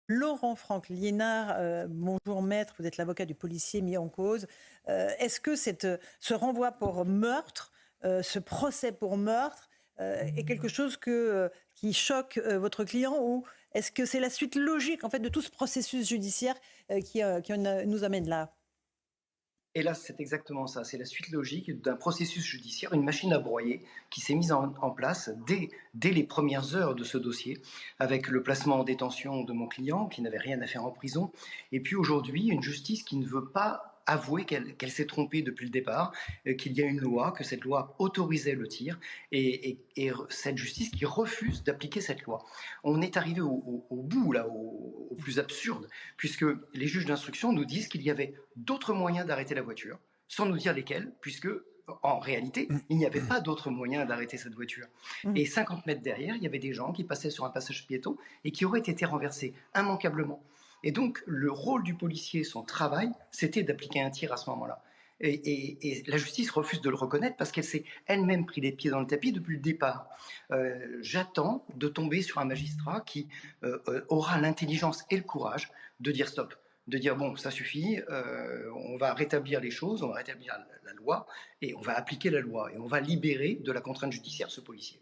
Laurent Franck Liénard, bonjour maître, vous êtes l'avocat du policier mis en cause. Est-ce que ce renvoi pour meurtre, ce procès pour meurtre, est quelque chose qui choque votre client, ou est-ce que c'est la suite logique en fait de tout ce processus judiciaire qui nous amène là? Et là, c'est exactement ça. C'est la suite logique d'un processus judiciaire, une machine à broyer qui s'est mise en place dès les premières heures de ce dossier, avec le placement en détention de mon client, qui n'avait rien à faire en prison. Et puis aujourd'hui, une justice qui ne veut pas avouer qu'elle s'est trompée depuis le départ, qu'il y a une loi, que cette loi autorisait le tir, et cette justice qui refuse d'appliquer cette loi. On est arrivé au bout, là, au plus absurde, puisque les juges d'instruction nous disent qu'il y avait d'autres moyens d'arrêter la voiture, sans nous dire lesquels, puisque en réalité, il n'y avait pas d'autre moyen d'arrêter cette voiture. Mhm. Et 50 mètres derrière, il y avait des gens qui passaient sur un passage piéton et qui auraient été renversés immanquablement. Et donc, le rôle du policier, son travail, c'était d'appliquer un tir à ce moment-là. Et la justice refuse de le reconnaître parce qu'elle s'est elle-même pris les pieds dans le tapis depuis le départ. J'attends de tomber sur un magistrat qui aura l'intelligence et le courage de dire stop, de dire bon, ça suffit, on va rétablir les choses, on va rétablir la loi, et on va appliquer la loi, et on va libérer de la contrainte judiciaire ce policier.